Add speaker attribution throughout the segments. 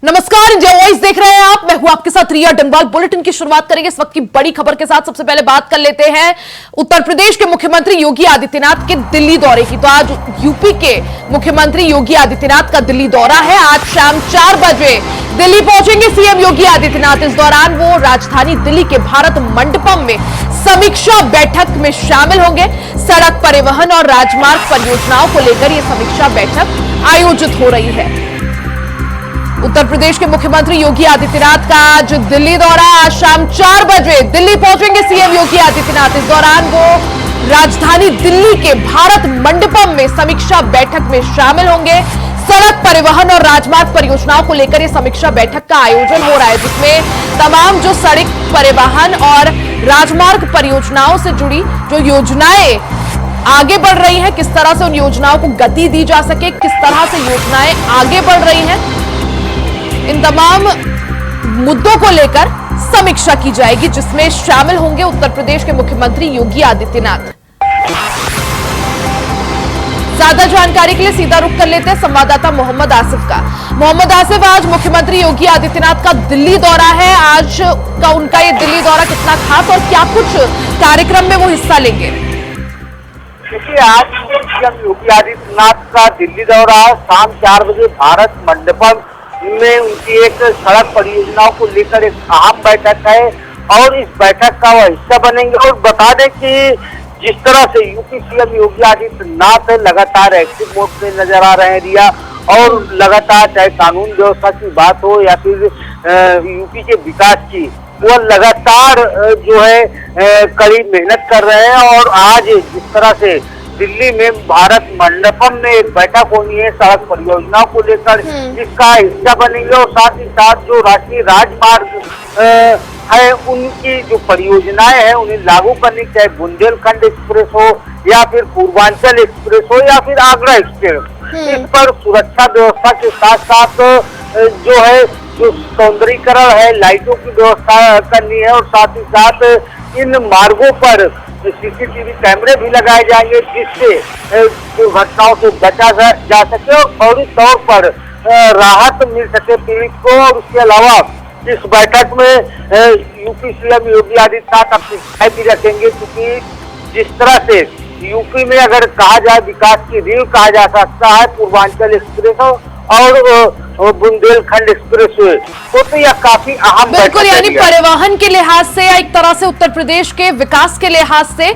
Speaker 1: नमस्कार, India voice देख रहे हैं आप। मैं हूं आपके साथ रिया डंगवाल। बुलेटिन की शुरुआत करेंगे इस वक्त की बड़ी खबर के साथ। सबसे पहले बात कर लेते हैं उत्तर प्रदेश के मुख्यमंत्री योगी आदित्यनाथ के दिल्ली दौरे की। तो आज यूपी के मुख्यमंत्री योगी आदित्यनाथ का दिल्ली दौरा है। आज शाम 4 बजे दिल्ली पहुंचेंगे सीएम योगी आदित्यनाथ। इस दौरान वो राजधानी दिल्ली के भारत मंडपम में समीक्षा बैठक में शामिल होंगे। सड़क परिवहन और राजमार्ग परियोजनाओं को लेकर यह समीक्षा बैठक आयोजित हो रही है। उत्तर प्रदेश के मुख्यमंत्री योगी आदित्यनाथ का आज दिल्ली दौरा। आज शाम 4 बजे दिल्ली पहुंचेंगे सीएम योगी आदित्यनाथ। इस दौरान वो राजधानी दिल्ली के भारत मंडपम में समीक्षा बैठक में शामिल होंगे। सड़क परिवहन और राजमार्ग परियोजनाओं को लेकर यह समीक्षा बैठक का आयोजन हो रहा है, जिसमें तमाम जो सड़क परिवहन और राजमार्ग परियोजनाओं से जुड़ी जो योजनाएं आगे बढ़ रही हैं, किस तरह से उन योजनाओं को गति दी जा सके, किस तरह से योजनाएं आगे बढ़ रही हैं, इन तमाम मुद्दों को लेकर समीक्षा की जाएगी, जिसमें शामिल होंगे उत्तर प्रदेश के मुख्यमंत्री योगी आदित्यनाथ। ज्यादा जानकारी के लिए सीधा रुख कर लेते हैं संवाददाता मोहम्मद आसिफ का। मोहम्मद आसिफ, आज मुख्यमंत्री योगी आदित्यनाथ का दिल्ली दौरा है। आज का उनका ये दिल्ली दौरा कितना खास और क्या कुछ कार्यक्रम में वो हिस्सा लेंगे?
Speaker 2: देखिए, आज सीएम योगी आदित्यनाथ का दिल्ली दौरा शाम 4 बजे भारत मंडपम में उनकी एक सड़क परियोजनाओं को लेकर एक अहम बैठक है और इस बैठक का वह हिस्सा बनेंगे। और बता दें कि जिस तरह से यूपी सीएम योगी आदित्यनाथ लगातार एक्टिव मोड में नजर आ रहे हैं रिया, और लगातार चाहे कानून व्यवस्था की बात हो या फिर यूपी के विकास की, वो लगातार जो है कड़ी मेहनत कर रहे हैं। और आज जिस तरह से दिल्ली में भारत मंडपम में एक बैठक होनी है सड़क परियोजनाओं को लेकर, जिसका हिस्सा बनेंगे। और साथ ही साथ जो राष्ट्रीय राजमार्ग है, उनकी जो परियोजनाएं हैं उन्हें लागू करने, चाहे बुंदेलखंड एक्सप्रेस हो या फिर पूर्वांचल एक्सप्रेस हो या फिर आगरा एक्सप्रेस, इस पर सुरक्षा व्यवस्था के साथ साथ जो है जो सौंदर्यीकरण है, लाइटों की व्यवस्था करनी है। और साथ ही साथ इन मार्गों पर सीसीटीवी कैमरे भी लगाए जाएंगे, जिससे दुर्घटनाओं से बचा जा सके और फौरी तौर पर राहत मिल सके पीड़ित को। और उसके अलावा इस बैठक में यूपी सीएम योगी आदित्यनाथ अपनी राय भी रखेंगे, क्योंकि जिस तरह से यूपी में अगर कहा जाए विकास की रीढ़ कहा जा सकता है पूर्वांचल एक्सप्रेस और बुंदेलखंड एक्सप्रेसवे, तो यह काफी अहम
Speaker 1: बिल्कुल, यानी परिवहन के लिहाज से या एक तरह से उत्तर प्रदेश के विकास के लिहाज से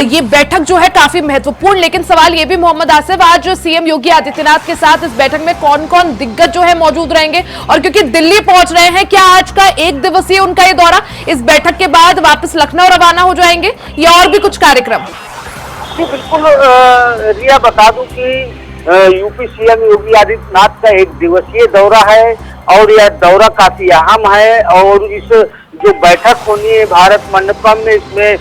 Speaker 1: ये बैठक जो है काफी महत्वपूर्ण। लेकिन सवाल ये भी मोहम्मद आसिफ, आज सीएम योगी आदित्यनाथ के साथ इस बैठक में कौन कौन दिग्गज जो है मौजूद रहेंगे? और क्योंकि दिल्ली पहुंच रहे हैं, क्या आज का एक दिवसीय उनका ये दौरा, इस बैठक के बाद वापस लखनऊ रवाना हो जाएंगे या और भी कुछ कार्यक्रम?
Speaker 2: जी बिल्कुल रिया, बता दूं कि यूपी सीएम योगी आदित्यनाथ का एक दिवसीय दौरा है और यह दौरा काफी अहम है। और इस जो बैठक होनी है भारत मंडपम में, इसमें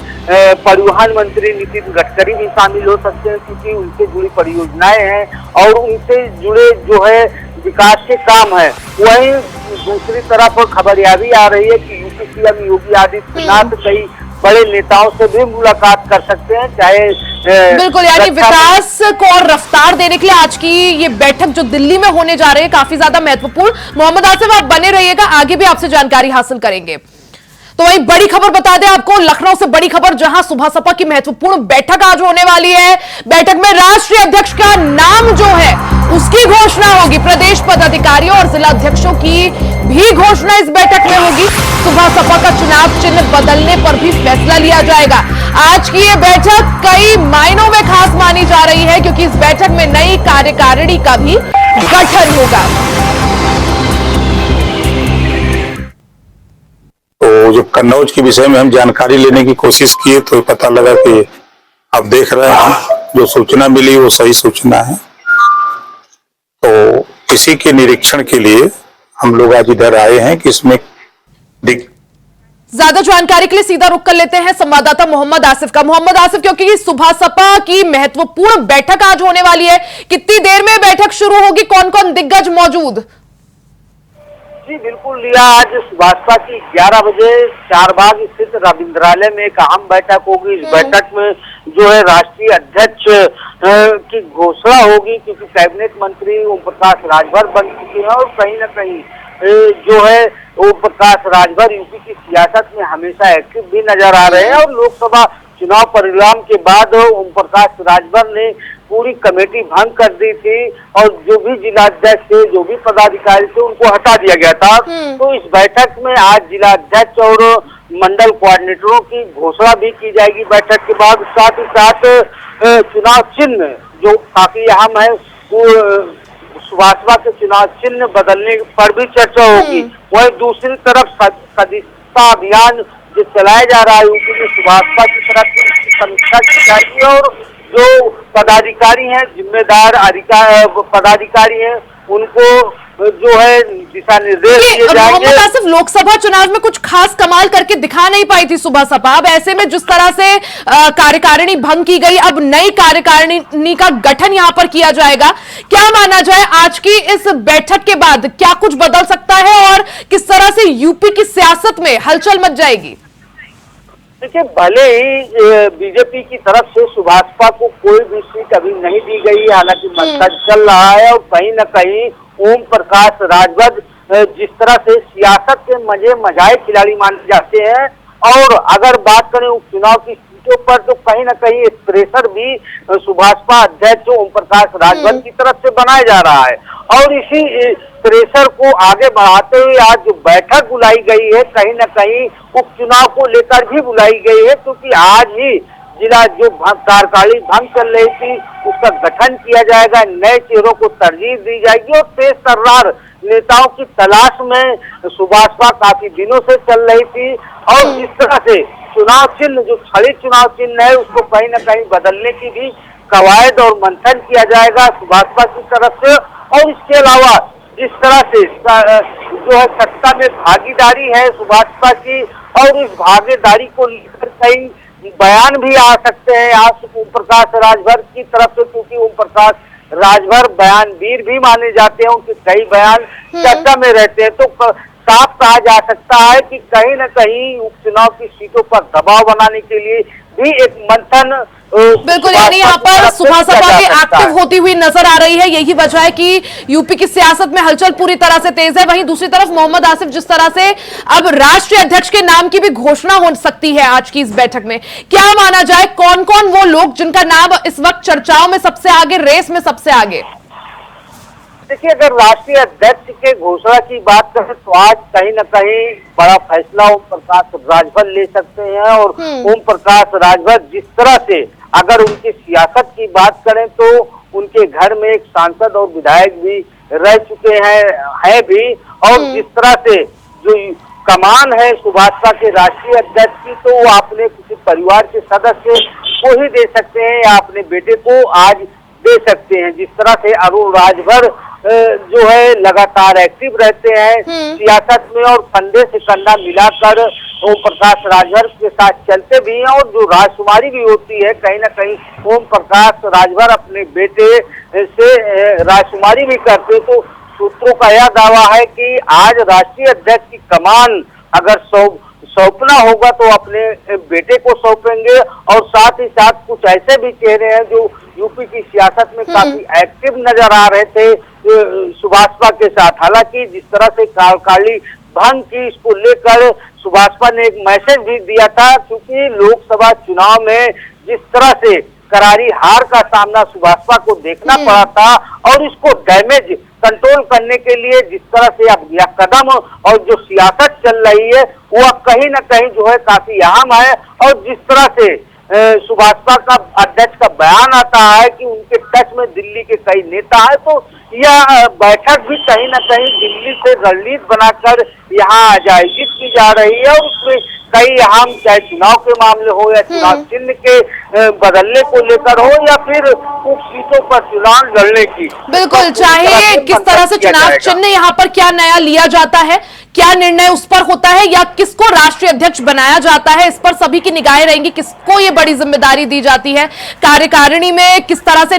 Speaker 2: परिवहन मंत्री नितिन गडकरी भी शामिल हो सकते हैं, क्योंकि उनसे जुड़ी परियोजनाएं हैं और उनसे जुड़े जो है विकास के काम है। वहीं दूसरी तरफ खबर यह भी आ रही है कि यूपी सीएम योगी आदित्यनाथ कई बड़े नेताओं से भी मुलाकात कर सकते हैं, चाहे
Speaker 1: बिल्कुल, यानी विकास को और रफ्तार देने के लिए आज की ये बैठक जो दिल्ली में होने जा रही है काफी ज्यादा महत्वपूर्ण। मोहम्मद आसिफ, आप बने रहिएगा, आगे भी आपसे जानकारी हासिल करेंगे। तो वही बड़ी खबर बता दें आपको, लखनऊ से बड़ी खबर, जहां सुबह सपा की महत्वपूर्ण बैठक आज होने वाली है। बैठक में राष्ट्रीय अध्यक्ष का नाम जो है उसकी घोषणा होगी। प्रदेश पदाधिकारियों और जिला अध्यक्षों की भी घोषणा इस बैठक में होगी। सुबह सपा का चुनाव चिन्ह बदलने पर भी फैसला लिया जाएगा। आज की ये बैठक कई मायनों में खास मानी जा रही है, क्योंकि इस बैठक में नई कार्यकारिणी का भी गठन होगा।
Speaker 3: तो जब कन्नौज के विषय में हम जानकारी लेने की कोशिश किए तो पता लगा कि आप देख रहे हैं जो सूचना मिली वो सही सूचना है। तो इसी के निरीक्षण के लिए हम लोग आज इधर आए हैं कि इसमें
Speaker 1: ज्यादा जानकारी के लिए सीधा रुख कर लेते हैं संवाददाता मोहम्मद आसिफ का। मोहम्मद आसिफ, क्योंकि सुबह सपा की महत्वपूर्ण बैठक आज होने वाली है, कितनी देर में बैठक शुरू होगी, कौन कौन दिग्गज मौजूद?
Speaker 2: जी बिल्कुल लिया, आज भाजपा की 11 बजे चारबाग स्थित रविंद्रालय में एक अहम बैठक होगी। इस बैठक में जो है राष्ट्रीय अध्यक्ष की घोषणा होगी, क्योंकि कैबिनेट मंत्री ओम प्रकाश राजभर बन चुके हैं और कहीं न कहीं जो है ओम प्रकाश राजभर यूपी की सियासत में हमेशा एक्टिव भी नजर आ रहे हैं और लोकसभा चुनाव परिणाम के बाद ओम प्रकाश राजभर ने पूरी कमेटी भंग कर दी थी और जो भी जिलाध्यक्ष थे, जो भी पदाधिकारी थे, उनको हटा दिया गया था। तो इस बैठक में आज जिलाध्यक्ष और मंडल कोऑर्डिनेटरों की घोषणा भी की जाएगी बैठक के बाद। साथ ही साथ चुनाव चिन्ह जो काफी अहम है, वो सुभाषपा के चुनाव चिन्ह बदलने पर भी चर्चा होगी। वही दूसरी तरफ सदस्यता अभियान जो चलाया जा रहा है यूपी में, सुभाषपा की तरफ से इसकी समीक्षा की जाएगी और जो पदाधिकारी हैं, जिम्मेदार पदाधिकारी हैं, उनको जो है दिशा निर्देश दिए जाएंगे।
Speaker 1: मोहम्मद आसिफ, लोकसभा चुनाव में कुछ खास कमाल करके दिखा नहीं पाई थी सुबह सपा। अब ऐसे में जिस तरह से कार्यकारिणी भंग की गई, अब नई कार्यकारिणी का गठन यहां पर किया जाएगा, क्या माना जाए आज की इस बैठक के बाद क्या कुछ बदल सकता है और किस तरह से यूपी की सियासत में हलचल मच जाएगी?
Speaker 2: देखिए, भले ही बीजेपी की तरफ से सुभाषपा को कोई भी सीट अभी नहीं दी गई, हालांकि मंथन चल रहा है और कहीं न कहीं ओम प्रकाश राजभर जिस तरह से सियासत के मजाए खिलाड़ी माने जाते हैं और अगर बात करें उपचुनाव की सीटों पर तो कहीं न कहीं एक प्रेशर भी सुभाषपा अध्यक्ष ओम प्रकाश राजभर की तरफ से बनाया जा रहा है और इसी प्रेशर को आगे बढ़ाते हुए आज जो बैठक बुलाई गई है, कहीं न कहीं उपचुनाव को लेकर भी बुलाई गई है, क्योंकि आज ही जिला जो कार्यकारिणी भंग चल रही थी उसका गठन किया जाएगा, नए चेहरों को तरजीह दी जाएगी और तेज तर्रार नेताओं की तलाश में सुभाषपा काफी दिनों से चल रही थी और जिस तरह से चुनाव चिन्ह जो छड़ी चुनाव चिन्ह है उसको कहीं न कहीं बदलने की भी कवायद और मंथन किया जाएगा सुभाषपा की तरफ से। और इसके अलावा जिस तरह से जो है सत्ता में भागीदारी है सुभाषपा की और इस भागीदारी को लेकर कई बयान भी आ सकते हैं आज ओम प्रकाश राजभर की तरफ से, क्योंकि ओम प्रकाश राजभर बयानवीर भी माने जाते हैं, उनके कई बयान चर्चा में रहते हैं। तो साफ कहा जा सकता है कि कहीं न कहीं उपचुनाव की सीटों पर दबाव बनाने के लिए भी एक मंथन
Speaker 1: बिल्कुल, यानी यहाँ पर सुभाषपा भी एक्टिव होती हुई नजर आ रही है। यही वजह है कि यूपी की सियासत में हलचल पूरी तरह से तेज है। वहीं दूसरी तरफ मोहम्मद आसिफ, जिस तरह से अब राष्ट्रीय अध्यक्ष के नाम की भी घोषणा हो सकती है आज की इस बैठक में, क्या माना जाए कौन कौन वो लोग जिनका नाम इस वक्त चर्चाओं में सबसे आगे, रेस में सबसे आगे?
Speaker 2: देखिए, अगर राष्ट्रीय अध्यक्ष के घोषणा की बात करें तो आज कहीं न कहीं बड़ा फैसला ओम प्रकाश राजभर ले सकते हैं और ओम प्रकाश राजभर जिस तरह से अगर उनकी सियासत की बात करें तो उनके घर में एक सांसद और विधायक भी रह चुके हैं भी और जिस तरह से जो कमान है सुभाषपा के राष्ट्रीय अध्यक्ष की तो वो अपने किसी परिवार के सदस्य को ही दे सकते हैं या अपने बेटे को आज दे सकते हैं। जिस तरह से अरुण राजभर जो है लगातार एक्टिव रहते हैं सियासत में और कंधे से कंधा मिलाकर ओम प्रकाश राजभर के साथ चलते भी हैं और जो राजकुमारी भी होती है कहीं न कहीं ओम प्रकाश राजभर अपने बेटे से राजकुमारी भी करते। तो सूत्रों का यह दावा है कि आज राष्ट्रीय अध्यक्ष की कमान अगर सौंपना होगा तो अपने बेटे को सौंपेंगे और साथ ही साथ कुछ ऐसे भी चेहरे हैं जो यूपी की सियासत में काफी एक्टिव नजर आ रहे थे सुभाषपा के साथ। हालांकि जिस तरह से कार्यकारिणी भंग की इसको लेकर सुभाषपा ने एक मैसेज भी दिया था, क्योंकि लोकसभा चुनाव में जिस तरह से करारी हार का सामना सुभाषपा को देखना पड़ा था और इसको डैमेज कंट्रोल करने के लिए जिस तरह से अब यह कदम और जो सियासत चल रही है वह कहीं न कहीं जो है काफी अहम है और जिस तरह से सुभाषपा का अध्यक्ष का बयान आता है कि उनके टच में दिल्ली के कई नेता हैं, तो यह बैठक भी कहीं न कहीं दिल्ली से रणनीति बनाकर यहाँ आयोजित की जा रही है और उसमें कई अहम चाहे चुनाव के मामले हो या चुनाव चिन्ह के बदलने को लेकर हो या फिर उप सीटों पर चुनाव लड़ने की,
Speaker 1: बिल्कुल, चाहे किस तरह से चुनाव चिन्ह यहाँ पर क्या नया लिया जाता है, क्या निर्णय उस पर होता है या किसको राष्ट्रीय अध्यक्ष बनाया जाता है, इस पर सभी की निगाहें रहेंगी। किसको ये बड़ी जिम्मेदारी दी जाती है, कार्यकारिणी में किस तरह से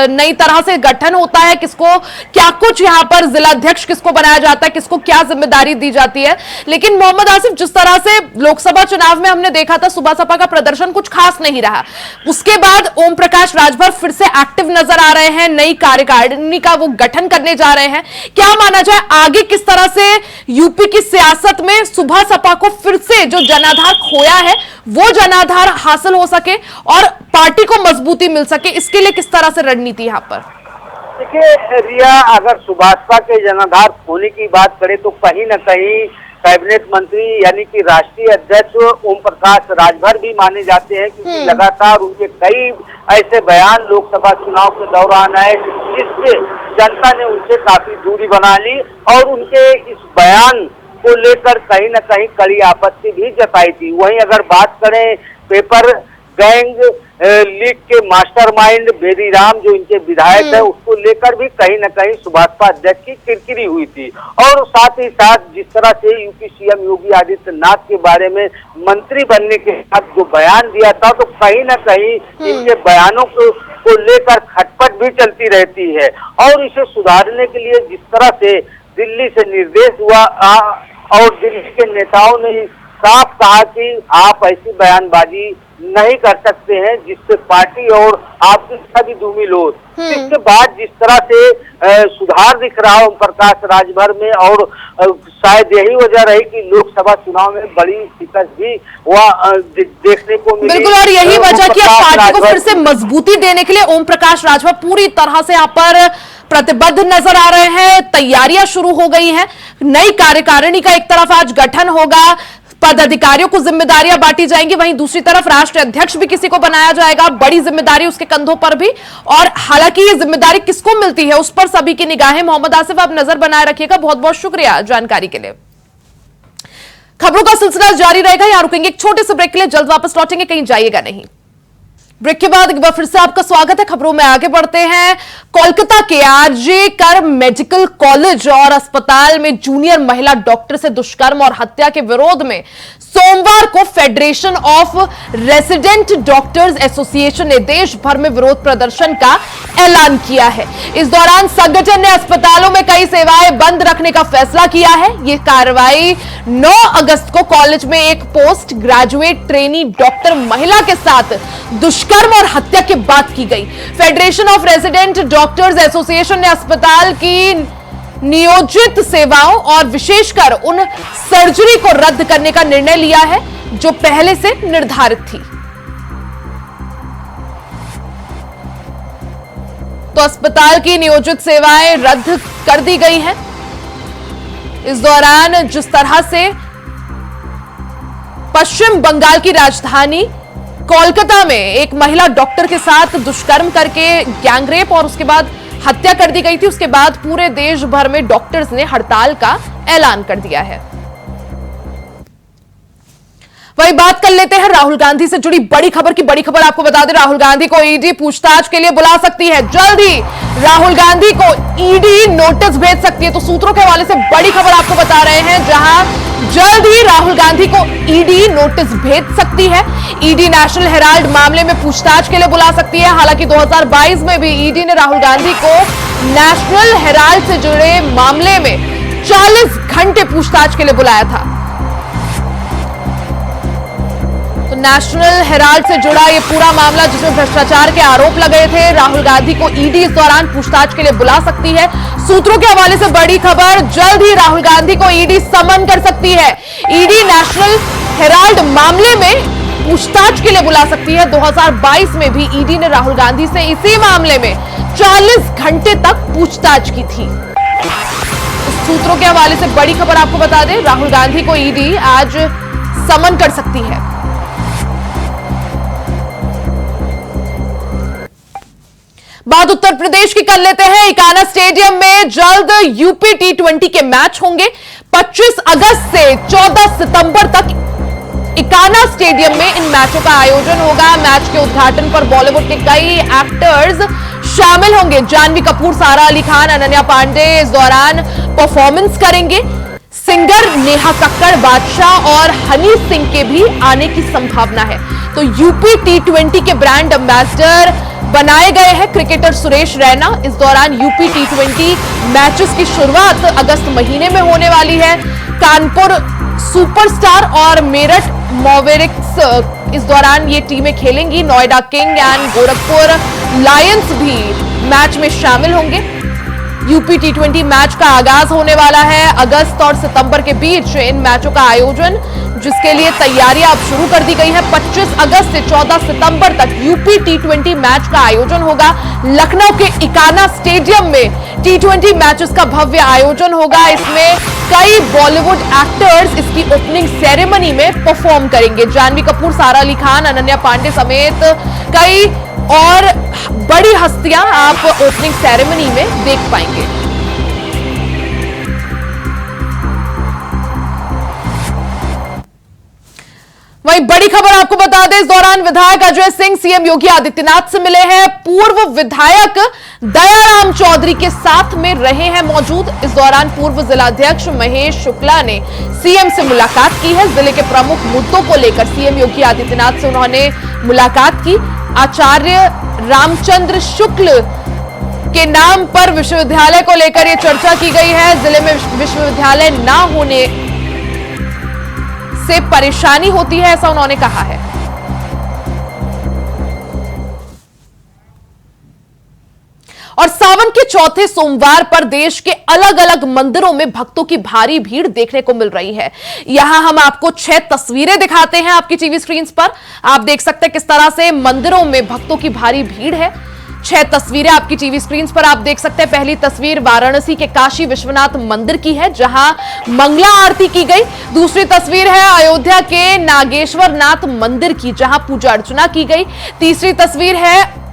Speaker 1: नई तरह से गठन होता है, किसको क्या कुछ यहाँ पर जिलाध्यक्ष किसको बनाया जाता है, किसको क्या जिम्मेदारी दी जाती है। लेकिन मोहम्मद आसिफ, जिस तरह से लोकसभा चुनाव में हमने देखा था सुबह सपा का प्रदर्शन कुछ खास नहीं रहा। उसके बाद ओम प्रकाश राजभर फिर से एक्टिव नजर आ रहे हैं, नई कार्यकारिणी का वो गठन करने जा रहे हैं। क्या माना जाए आगे किस तरह से यूपी की सियासत में सुबह सपा को फिर से जो जनाधार खोया है वो जनाधार हासिल हो सके और पार्टी को मजबूती मिल सके, इसके लिए किस तरह से रणनीति यहां पर?
Speaker 2: देखिए रिया, अगर सुभाषपा के जनाधार खोने की बात करें तो कहीं न कहीं कैबिनेट मंत्री यानी कि राष्ट्रीय अध्यक्ष ओम प्रकाश राजभर भी माने जाते हैं, क्योंकि लगातार उनके कई ऐसे बयान लोकसभा चुनाव के दौरान आए जिससे जनता ने उनसे काफी दूरी बना ली और उनके इस बयान को लेकर कहीं न कहीं कड़ी आपत्ति भी जताई थी। वहीं अगर बात करें पेपर गैंग लीग के मास्टरमाइंड बेरी राम जो इनके विधायक है, उसको लेकर भी कहीं न कहीं सुभाषपा अध्यक्ष की किरकिरी हुई थी। और साथ ही साथ जिस तरह से यूपी सीएम योगी आदित्यनाथ के बारे में मंत्री बनने के बाद जो बयान दिया था, तो कहीं न कहीं इनके बयानों को लेकर खटपट भी चलती रहती है। और इसे सुधारने के लिए जिस तरह से दिल्ली से निर्देश हुआ और दिल्ली के नेताओं ने साफ कहा कि आप ऐसी बयानबाजी नहीं कर सकते हैं जिससे पार्टी और आपकी सभी धूमिल हो। इसके बाद जिस तरह से सुधार दिख रहा है ओम प्रकाश राजभर में, और शायद यही वजह रही कि लोकसभा चुनाव में बड़ी शिकस्त भी देखने को मिली।
Speaker 1: बिल्कुल, और यही वजह कि अब पार्टी को फिर से मजबूती देने के लिए ओम प्रकाश राजभर पूरी तरह से यहाँ पर प्रतिबद्ध नजर आ रहे हैं। तैयारियां शुरू हो गई हैं, नई कार्यकारिणी का एक तरफ आज गठन होगा, पदाधिकारियों को जिम्मेदारियां बांटी जाएंगी, वहीं दूसरी तरफ राष्ट्रीय अध्यक्ष भी किसी को बनाया जाएगा, बड़ी जिम्मेदारी उसके कंधों पर भी। और हालांकि ये जिम्मेदारी किसको मिलती है उस पर सभी की निगाहें। मोहम्मद आसिफ, आप नजर बनाए रखिएगा। बहुत बहुत शुक्रिया जानकारी के लिए। खबरों का सिलसिला जारी रहेगा, यहां रुकेंगे एक छोटे से ब्रेक के लिए, जल्द वापस लौटेंगे, कहीं जाइएगा नहीं। ब्रेक के बाद एक बार फिर से आपका स्वागत है। खबरों में आगे बढ़ते हैं। कोलकाता के आरजे कर मेडिकल कॉलेज और अस्पताल में जूनियर महिला डॉक्टर से दुष्कर्म और हत्या के विरोध में सोमवार को federation of resident doctors association ने देश भर में विरोध प्रदर्शन का ऐलान किया है। इस दौरान संगठन ने अस्पतालों में कई सेवाएं बंद रखने का फैसला किया है। यह कार्रवाई 9 अगस्त को कॉलेज में एक पोस्ट ग्रेजुएट ट्रेनी डॉक्टर महिला के साथ दुष्कर्म और हत्या के बाद की गई। Federation of resident doctors association ने अस्पताल की नियोजित सेवाओं और विशेषकर उन सर्जरी को रद्द करने का निर्णय लिया है जो पहले से निर्धारित थी। तो अस्पताल की नियोजित सेवाएं रद्द कर दी गई हैं। इस दौरान जिस तरह से पश्चिम बंगाल की राजधानी कोलकाता में एक महिला डॉक्टर के साथ दुष्कर्म करके गैंगरेप और उसके बाद हत्या कर दी गई थी, उसके बाद पूरे देश भर में डॉक्टर्स ने हड़ताल का ऐलान कर दिया है। वही बात कर लेते हैं राहुल गांधी से जुड़ी बड़ी खबर की। बड़ी खबर आपको बता दें, राहुल गांधी को ईडी पूछताछ के लिए बुला सकती है। जल्द ही राहुल गांधी को ईडी नोटिस भेज सकती है। तो सूत्रों के हवाले से बड़ी खबर आपको बता रहे हैं, जहां जल्द ही राहुल गांधी को ईडी नोटिस भेज सकती है। ईडी नेशनल हेराल्ड मामले में पूछताछ के लिए बुला सकती है। हालांकि 2022 में भी ईडी ने राहुल गांधी को नेशनल हेराल्ड से जुड़े मामले में 40 घंटे पूछताछ के लिए बुलाया था। तो नेशनल हेराल्ड से जुड़ा ये पूरा मामला जिसमें भ्रष्टाचार के आरोप लगे थे, राहुल गांधी को ईडी इस दौरान पूछताछ के लिए बुला सकती है। सूत्रों के हवाले से बड़ी खबर, जल्द ही राहुल गांधी को ईडी समन कर सकती है। ईडी नेशनल हेराल्ड मामले में पूछताछ के लिए बुला सकती है। 2022 में भी ईडी ने राहुल गांधी से इसी मामले में 40 घंटे तक पूछताछ की थी। सूत्रों के हवाले से बड़ी खबर आपको बता दें, राहुल गांधी को ईडी आज समन कर सकती है। बात उत्तर प्रदेश की कर लेते हैं। इकाना स्टेडियम में जल्द यूपी T20 के मैच होंगे। 25 अगस्त से 14 सितंबर तक इकाना स्टेडियम में इन मैचों का आयोजन होगा। मैच के उद्घाटन पर बॉलीवुड के कई एक्टर्स शामिल होंगे। जानवी कपूर, सारा अली खान, अनन्या पांडे इस दौरान परफॉर्मेंस करेंगे। सिंगर नेहा कक्कड़, बादशाह और हनी सिंह के भी आने की संभावना है। तो यूपी T20 के ब्रांड एम्बेसडर बनाए गए हैं क्रिकेटर सुरेश रैना। इस दौरान यूपी T20 मैचेस की शुरुआत अगस्त महीने में होने वाली है। कानपुर सुपरस्टार और मेरठ मैवरिक्स इस दौरान ये टीमें खेलेंगी। Noida king and Gorakhpur lions भी मैच में शामिल होंगे। यूपी टी20 मैच का आगाज होने वाला है। अगस्त और सितंबर के बीच इन मैचों का आयोजन, जिसके लिए तैयारियां अब शुरू कर दी गई है। 25 अगस्त से 14 सितंबर तक यूपी टी20 मैच का आयोजन होगा। लखनऊ के इकाना स्टेडियम में टी20 मैचेस का भव्य आयोजन होगा। इसमें कई बॉलीवुड एक्टर्स इसकी ओपनिंग सेरेमनी में परफॉर्म करेंगे। जानवी कपूर, सारा अली खान, अनन्या पांडे समेत कई और बड़ी हस्तियां आप ओपनिंग सेरेमनी में देख पाएंगे। वहीं बड़ी खबर आपको बता दें, इस दौरान विधायक अजय सिंह सीएम योगी आदित्यनाथ से मिले हैं। पूर्व विधायक दयाराम चौधरी के साथ में रहे हैं मौजूद। इस दौरान पूर्व जिलाध्यक्ष महेश शुक्ला ने सीएम से मुलाकात की है। जिले के प्रमुख मुद्दों को लेकर सीएम योगी आदित्यनाथ से उन्होंने मुलाकात की। आचार्य रामचंद्र शुक्ल के नाम पर विश्वविद्यालय को लेकर यह चर्चा की गई है। जिले में विश्वविद्यालय ना होने से परेशानी होती है, ऐसा उन्होंने कहा है। और सावन के चौथे सोमवार पर देश के अलग अलग मंदिरों में भक्तों की भारी भीड़ देखने को मिल रही है। यहां हम आपको 6 तस्वीरें दिखाते हैं आपकी टीवी स्क्रीन पर। आप देख सकते हैं किस तरह से मंदिरों में भक्तों की भारी भीड़ है। 6 तस्वीरें आपकी टीवी स्क्रीन पर आप देख सकते हैं। पहली तस्वीर वाराणसी के काशी विश्वनाथ मंदिर की है, जहां मंगला आरती की गई। दूसरी तस्वीर है अयोध्या के नागेश्वर नाथ मंदिर की, जहां पूजा अर्चना की गई। तीसरी तस्वीर है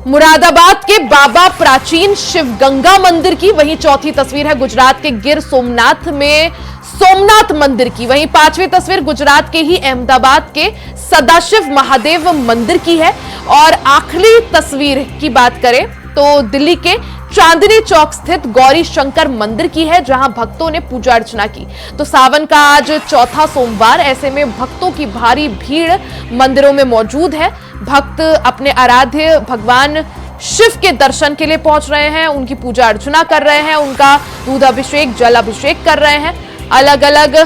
Speaker 1: मुरादाबाद के बाबा प्राचीन शिव गंगा मंदिर की। वहीं चौथी तस्वीर है गुजरात के गिर सोमनाथ में सोमनाथ मंदिर की। वहीं 5वीं तस्वीर गुजरात के ही अहमदाबाद के सदाशिव महादेव मंदिर की है। और आखिरी तस्वीर की बात करें तो दिल्ली के चांदनी चौक स्थित गौरी शंकर मंदिर की है, जहां भक्तों ने पूजा अर्चना की। तो सावन का आज चौथा सोमवार, ऐसे में भक्तों की भारी भीड़ मंदिरों में मौजूद है। भक्त अपने आराध्य भगवान शिव के दर्शन के लिए पहुंच रहे हैं, उनकी पूजा अर्चना कर रहे हैं, उनका दूध अभिषेक, जल अभिषेक कर रहे हैं। अलग अलग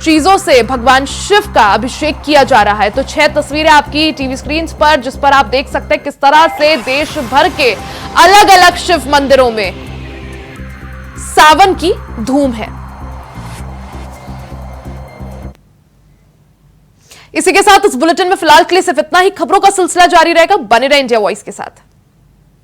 Speaker 1: चीजों से भगवान शिव का अभिषेक किया जा रहा है। तो 6 तस्वीरें आपकी टीवी स्क्रीन पर, जिस पर आप देख सकते हैं किस तरह से देश भर के अलग अलग शिव मंदिरों में सावन की धूम है। इसी के साथ इस बुलेटिन में फिलहाल के लिए सिर्फ इतना ही। खबरों का सिलसिला जारी रहेगा, बने रहे इंडिया वॉइस के साथ।